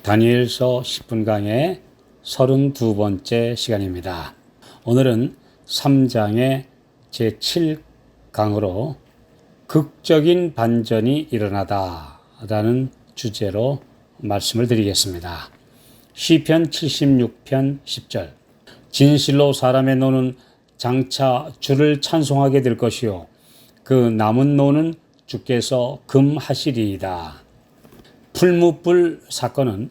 다니엘서 10분 강의 32번째 시간입니다. 오늘은 3장의 제7강으로 극적인 반전이 일어나다 라는 주제로 말씀을 드리겠습니다. 시편 76편 10절 진실로 사람의 노는 장차 주를 찬송하게 될 것이요 그 남은 노는 주께서 금하시리이다. 풀무불 사건은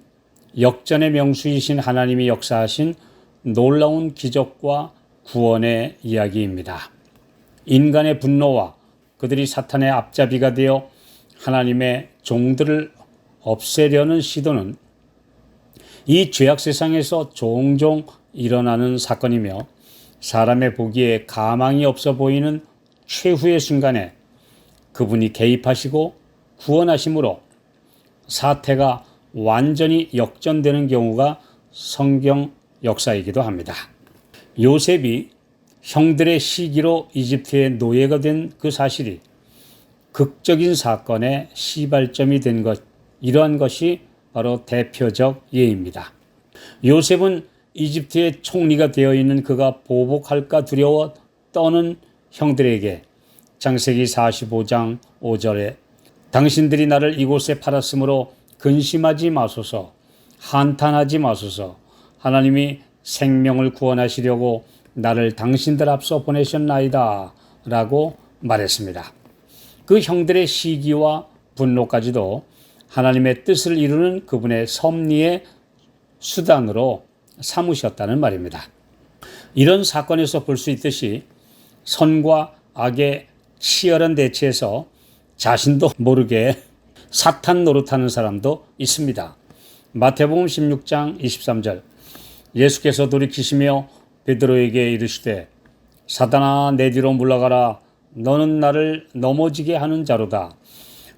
역전의 명수이신 하나님이 역사하신 놀라운 기적과 구원의 이야기입니다. 인간의 분노와 그들이 사탄의 앞잡이가 되어 하나님의 종들을 없애려는 시도는 이 죄악 세상에서 종종 일어나는 사건이며 사람의 보기에 가망이 없어 보이는 최후의 순간에 그분이 개입하시고 구원하심으로 사태가 완전히 역전되는 경우가 성경 역사이기도 합니다. 요셉이 형들의 시기로 이집트의 노예가 된 그 사실이 극적인 사건의 시발점이 된 것, 이러한 것이 바로 대표적 예입니다. 요셉은 이집트의 총리가 되어 있는 그가 보복할까 두려워 떠는 형들에게 창세기 45장 5절에 당신들이 나를 이곳에 팔았으므로 근심하지 마소서, 한탄하지 마소서. 하나님이 생명을 구원하시려고 나를 당신들 앞서 보내셨나이다 라고 말했습니다. 그 형들의 시기와 분노까지도 하나님의 뜻을 이루는 그분의 섭리의 수단으로 삼으셨다는 말입니다. 이런 사건에서 볼 수 있듯이 선과 악의 치열한 대치에서 자신도 모르게 사탄 노릇하는 사람도 있습니다. 마태복음 16장 23절 예수께서 돌이키시며 베드로에게 이르시되 사단아 내 뒤로 물러가라 너는 나를 넘어지게 하는 자로다.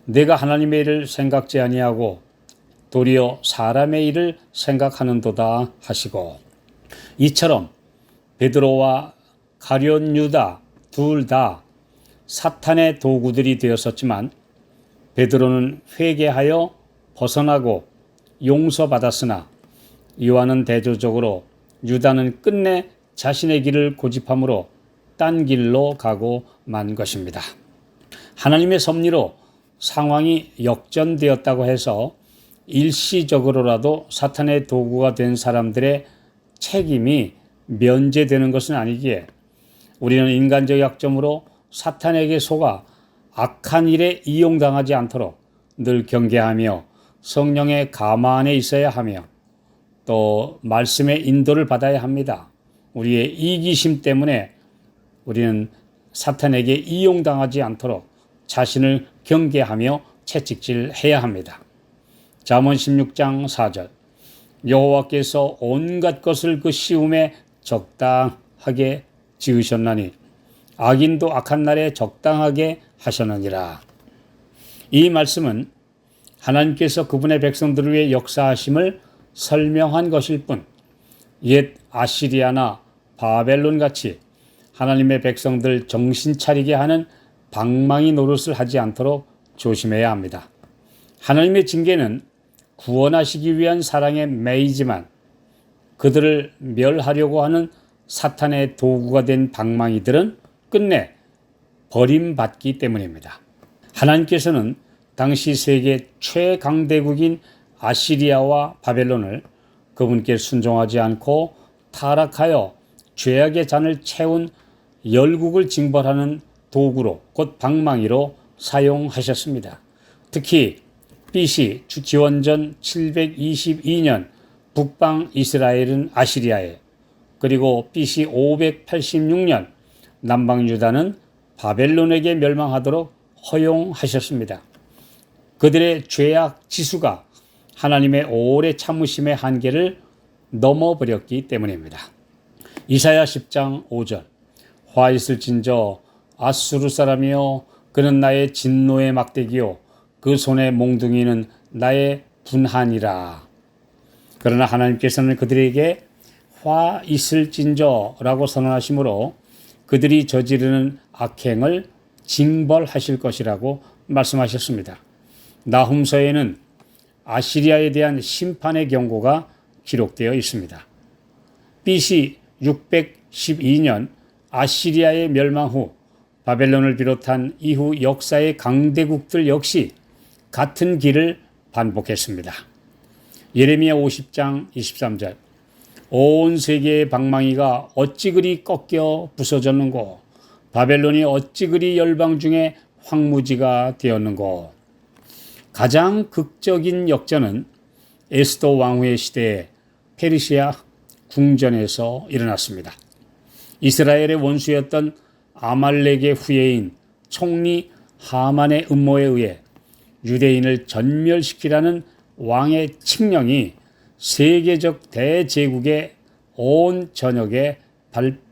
내가 하나님의 일을 생각지 아니하고 도리어 사람의 일을 생각하는도다 하시고 이처럼 베드로와 가룟 유다 둘 다 사탄의 도구들이 되었었지만 베드로는 회개하여 벗어나고 용서받았으나 요한은 대조적으로 유다는 끝내 자신의 길을 고집함으로 딴 길로 가고 만 것입니다. 하나님의 섭리로 상황이 역전되었다고 해서 일시적으로라도 사탄의 도구가 된 사람들의 책임이 면제되는 것은 아니기에 우리는 인간적 약점으로 사탄에게 속아 악한 일에 이용당하지 않도록 늘 경계하며 성령의 감안에 있어야 하며 또 말씀의 인도를 받아야 합니다. 우리의 이기심 때문에 우리는 사탄에게 이용당하지 않도록 자신을 경계하며 채찍질해야 합니다. 잠언 16장 4절 여호와께서 온갖 것을 그 시움에 적당하게 지으셨나니 악인도 악한 날에 적당하게 하셨느니라. 이 말씀은 하나님께서 그분의 백성들을 위해 역사하심을 설명한 것일 뿐 옛 아시리아나 바벨론 같이 하나님의 백성들 정신 차리게 하는 방망이 노릇을 하지 않도록 조심해야 합니다. 하나님의 징계는 구원하시기 위한 사랑의 매이지만 그들을 멸하려고 하는 사탄의 도구가 된 방망이들은 끝내 버림받기 때문입니다. 하나님께서는 당시 세계 최강대국인 아시리아와 바벨론을 그분께 순종하지 않고 타락하여 죄악의 잔을 채운 열국을 징벌하는 도구로 곧 방망이로 사용하셨습니다. 특히 BC 기원전 722년 북방 이스라엘은 아시리아에 그리고 BC 586년 남방 유다는 바벨론에게 멸망하도록 허용하셨습니다. 그들의 죄악 지수가 하나님의 오래 참으심의 한계를 넘어버렸기 때문입니다. 이사야 10장 5절 화 있을진저 아수르 사람이여 그는 나의 진노의 막대기요 그 손의 몽둥이는 나의 분한이라. 그러나 하나님께서는 그들에게 화 있을진저라고 선언하시므로 그들이 저지르는 악행을 징벌하실 것이라고 말씀하셨습니다. 나훔서에는 아시리아에 대한 심판의 경고가 기록되어 있습니다. BC 612년 아시리아의 멸망 후 바벨론을 비롯한 이후 역사의 강대국들 역시 같은 길을 반복했습니다. 예레미야 50장 23절 온 세계의 방망이가 어찌 그리 꺾여 부서졌는고 바벨론이 어찌 그리 열방 중에 황무지가 되었는고. 가장 극적인 역전은 에스더 왕후의 시대에 페르시아 궁전에서 일어났습니다. 이스라엘의 원수였던 아말렉의 후예인 총리 하만의 음모에 의해 유대인을 전멸시키라는 왕의 칙령이 세계적 대제국의 온 전역에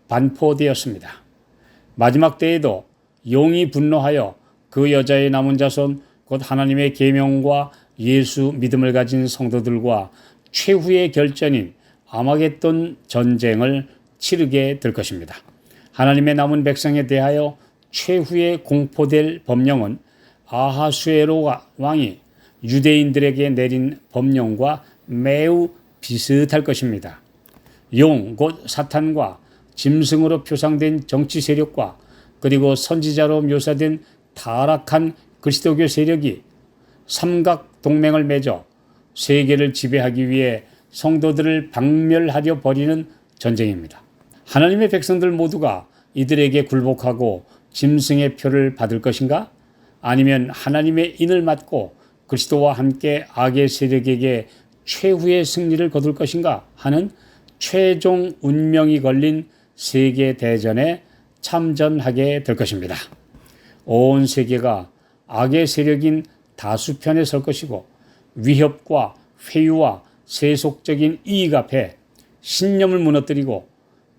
반포되었습니다. 마지막 때에도 용이 분노하여 그 여자의 남은 자손 곧 하나님의 계명과 예수 믿음을 가진 성도들과 최후의 결전인 아마겟돈 전쟁을 치르게 될 것입니다. 하나님의 남은 백성에 대하여 최후의 공포될 법령은 아하수에로 왕이 유대인들에게 내린 법령과 매우 비슷할 것입니다. 용, 곧 사탄과 짐승으로 표상된 정치 세력과 그리고 선지자로 묘사된 타락한 그리스도교 세력이 삼각 동맹을 맺어 세계를 지배하기 위해 성도들을 박멸하려 벌이는 전쟁입니다. 하나님의 백성들 모두가 이들에게 굴복하고 짐승의 표를 받을 것인가? 아니면 하나님의 인을 맞고 그리스도와 함께 악의 세력에게 최후의 승리를 거둘 것인가 하는 최종 운명이 걸린 세계 대전에 참전하게 될 것입니다. 온 세계가 악의 세력인 다수편에 설 것이고 위협과 회유와 세속적인 이익 앞에 신념을 무너뜨리고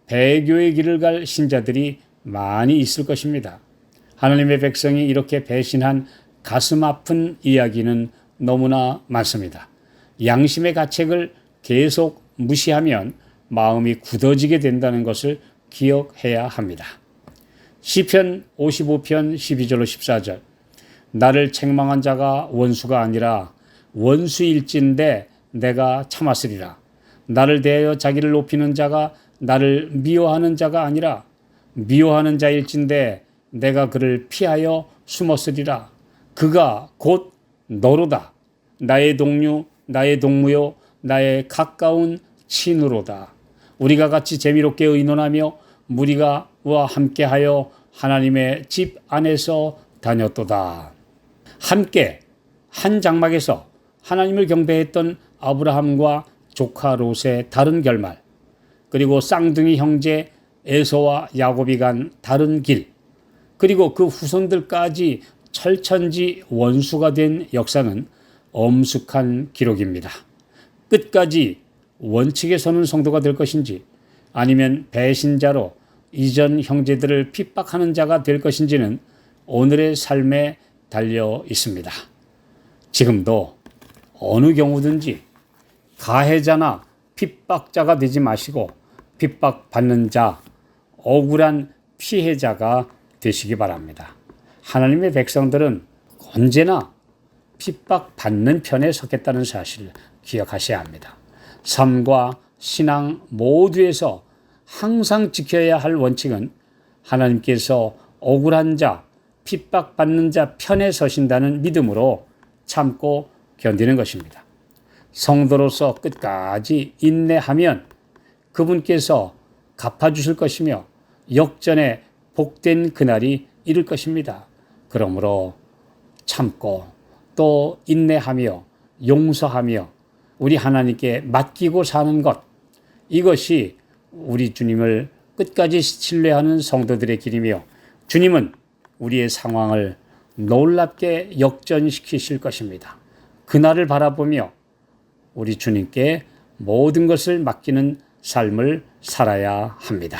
배교의 길을 갈 신자들이 많이 있을 것입니다. 하나님의 백성이 이렇게 배신한 가슴 아픈 이야기는 너무나 많습니다. 양심의 가책을 계속 무시하면 마음이 굳어지게 된다는 것을 기억해야 합니다. 시편 55편 12절로 14절 나를 책망한 자가 원수가 아니라 원수일진데 내가 참았으리라. 나를 대하여 자기를 높이는 자가 나를 미워하는 자가 아니라 미워하는 자일진데 내가 그를 피하여 숨었으리라. 그가 곧 너로다. 나의 동료, 나의 동무요, 나의 가까운 친으로다. 우리가 같이 재미롭게 의논하며 무리가와 함께하여 하나님의 집 안에서 다녔도다. 함께 한 장막에서 하나님을 경배했던 아브라함과 조카 롯의 다른 결말, 그리고 쌍둥이 형제 에서와 야곱이 간 다른 길, 그리고 그 후손들까지 철천지 원수가 된 역사는 엄숙한 기록입니다. 끝까지 원칙에 서는 성도가 될 것인지 아니면 배신자로 이전 형제들을 핍박하는 자가 될 것인지는 오늘의 삶에 달려 있습니다. 지금도 어느 경우든지 가해자나 핍박자가 되지 마시고 핍박받는 자, 억울한 피해자가 되시기 바랍니다. 하나님의 백성들은 언제나 핍박받는 편에 섰겠다는 사실을 기억하셔야 합니다. 삶과 신앙 모두에서 항상 지켜야 할 원칙은 하나님께서 억울한 자, 핍박받는 자 편에 서신다는 믿음으로 참고 견디는 것입니다. 성도로서 끝까지 인내하면 그분께서 갚아주실 것이며 역전의 복된 그날이 이를 것입니다. 그러므로 참고 또 인내하며 용서하며 우리 하나님께 맡기고 사는 것, 이것이 우리 주님을 끝까지 신뢰하는 성도들의 길이며 주님은 우리의 상황을 놀랍게 역전시키실 것입니다. 그날을 바라보며 우리 주님께 모든 것을 맡기는 삶을 살아야 합니다.